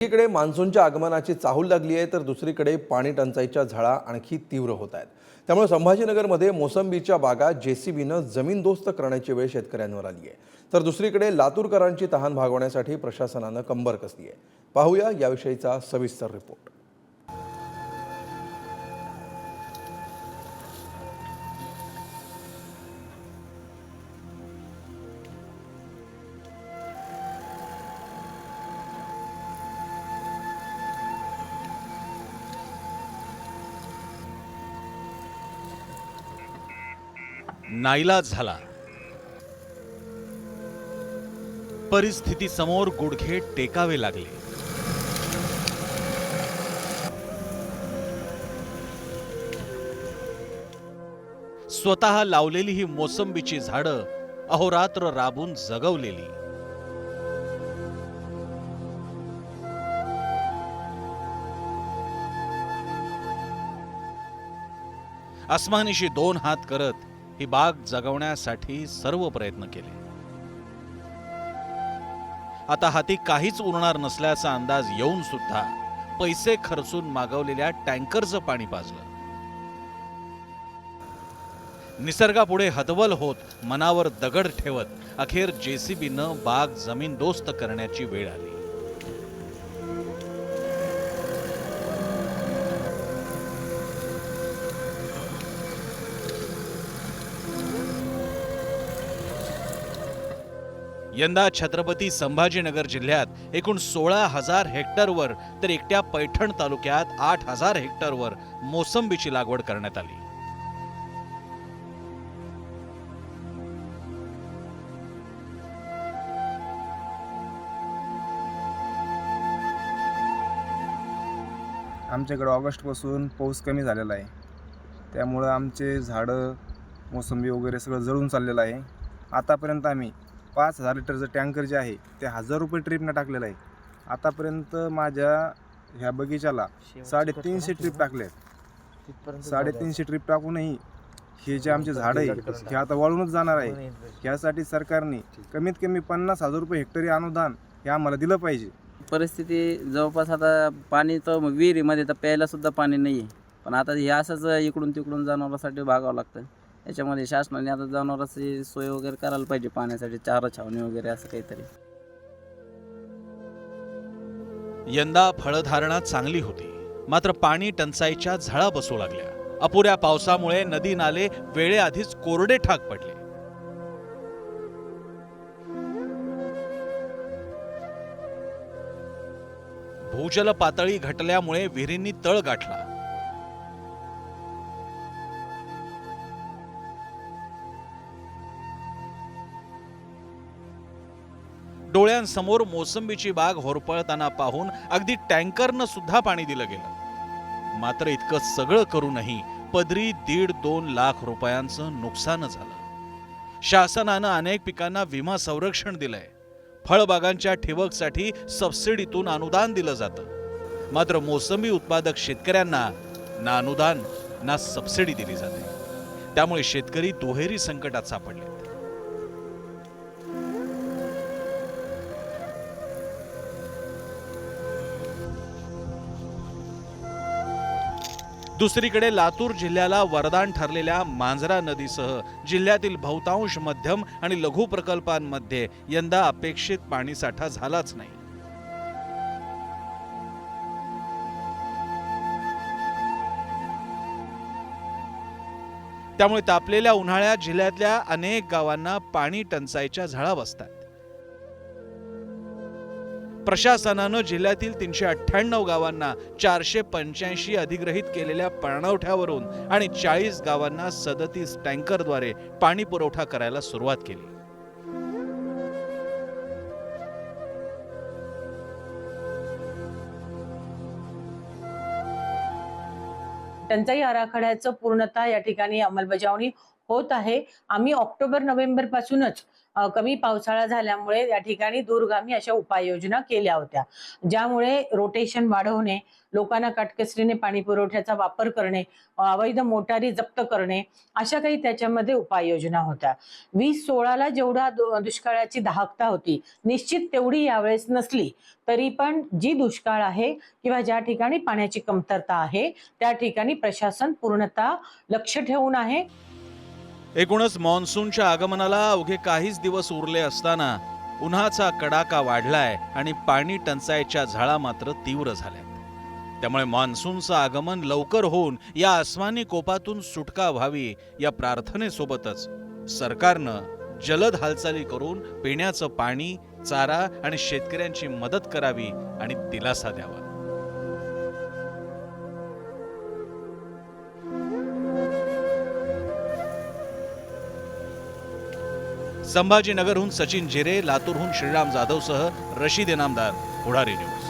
एकीकडे मान्सूनच्या आगमनाची चाहूल लागली आहे, तर दुसरीकडे पाणी टंचाईच्या झळा आणखी तीव्र होत आहेत। त्यामुळे संभाजीनगरमध्ये मोसंबीच्या बागा जेसीबीनं जमीनदोस्त करण्याची वेळ शेतकऱ्यांवर आली आहे। तर दुसरीकडे लातूरकरांची तहान भागवण्यासाठी प्रशासनानं कंबर कसली आहे। पाहूया याविषयीचा सविस्तर रिपोर्ट। नाईलाज झाला। परिस्थिती समोर गुडघे टेकावे लागले। स्वतः लावलेली ही मोसंबीची झाडं अहोरात्र राबून जगवलेली, आसमानीशी दोन हात करत ही बाग जगवण्यासाठी सर्व प्रयत्न केले। आता हाती काहीच उरणार नसल्याचा अंदाज येऊन सुद्धा पैसे खर्चून मागवलेल्या टँकरचं पाणी पाजलं। निसर्गापुढे हतबल होत मनावर दगड ठेवत अखेर जेसीबीनं बाग जमीनदोस्त करण्याची वेळ आली। यंदा छत्रपती संभाजीनगर जिल्ह्यात एकूण 16,000 हेक्टरवर तर एकट्या पैठण तालुक्यात 8,000 हेक्टरवर मोसंबीची लागवड करण्यात आली। आमच्याकडे ऑगस्टपासून पाऊस कमी झालेला आहे, त्यामुळं आमचे झाडं मोसंबी वगैरे सगळं जळून चाललेलं आहे। आतापर्यंत आम्ही 5,000 लिटरचं टँकर जे आहे ते 1,000 रुपये ट्रिपनं टाकलेलं आहे। आतापर्यंत माझ्या ह्या बगीचाला 350 ट्रिप टाकले आहेत। 350 ट्रिप टाकूनही हे जे आमचे झाडं आहे हे आता वाळूनच जाणार आहे। यासाठी सरकारने कमीत कमी 50,000 रुपये हेक्टरी अनुदान हे आम्हाला दिलं पाहिजे। परिस्थिती जवळपास आता पाणी तर विहिरीमध्ये तर प्यायला सुद्धा पाणी नाही आहे, पण आता हे असंच इकडून तिकडून जनावरांसाठी भागावं लागतं। याच्यामध्ये शासनाने आता जनावरांची सोय वगैरे करायला पाहिजे, पाण्यासाठी चारा छावणी वगैरे असं काहीतरी। यंदा फळधारणा चांगली होती, मात्र पाणी टंचाईच्या झळा बसू लागल्या। अपुऱ्या पावसामुळे नदी नाले वेळेआधीच कोरडे ठाक पडले। भूजल पातळी घटल्यामुळे विहिरींनी तळ गाठला। डोळ्यांसमोर मोसंबीची बाग होरपळताना पाहून अगदी टँकरनं सुद्धा पाणी दिलं गेलं। मात्र इतकं सगळं करूनही पदरी 1.5-2 लाख रुपयांचं नुकसान झालं। शासनानं अनेक पिकांना विमा संरक्षण दिलंय, फळबागांच्या ठिबकसाठी सबसिडीतून अनुदान दिलं जातं, मात्र मोसंबी उत्पादक शेतकऱ्यांना ना अनुदान ना सबसिडी दिली जाते। त्यामुळे शेतकरी दुहेरी संकटात सापडले। दुसरीकडे लातूर जिल्ह्याला वरदान ठरलेल्या मांजरा नदीसह जिल्ह्यातील बहुतांश मध्यम आणि लघु प्रकल्पांमध्ये यंदा अपेक्षित पाणीसाठा झालाच नाही। त्यामुळे तापलेल्या उन्हाळ्यात जिल्ह्यातल्या अनेक गावांना पाणी टंचाईच्या झळा बसतात। प्रशासनानं जिल्ह्यातील 398 गावांना 485 अधिग्रहित केलेल्या पाणवठ्यावरून आणि 40 गावांना 37 टँकरद्वारे पाणी पुरवठा करायला सुरुवात केली। टंचाई आराखड्याचं पूर्णतः या ठिकाणी अंमलबजावणी होत आहे। आम्ही ऑक्टोबर नोव्हेंबर पासूनच कमी पावसाळा झाल्यामुळे या ठिकाणी दूरगामी अशा उपाययोजना केल्या होत्या, ज्यामुळे रोटेशन वाढवणे, लोकांना काटकसरीने पाणी पुरवठ्याचा वापर करणे, अवैध मोटारी जप्त करणे, अशा काही त्याच्यामध्ये उपाययोजना होत्या. 2016ला जेवढा दुष्काळाची दाहकता होती, निश्चित तेवढी यावेळेस नसली तरी पण जी दुष्काळ आहे किंवा ज्या ठिकाणी पाण्याची कमतरता आहे त्या ठिकाणी प्रशासन पूर्णतः लक्ष ठेवून आहे. एकूणच मान्सूनच्या आगमनाला अवघे काहीच दिवस उरले असताना उन्हाचा कडाका वाढलाय आणि पाणी टंचाईच्या झळा मात्र तीव्र झाल्यात. त्यामुळे मान्सूनचं आगमन लवकर होऊन या अस्मानी कोपातून सुटका व्हावी या प्रार्थनेसोबतच सरकारनं जलद हालचाली करून पिण्याचं पाणी, चारा आणि शेतकऱ्यांची मदत करावी आणि दिलासा द्यावा. संभाजीनगरहून सचिन जिरे, लातूरहून श्रीराम जाधवसह रशीद इनामदार, पुढारी न्यूज.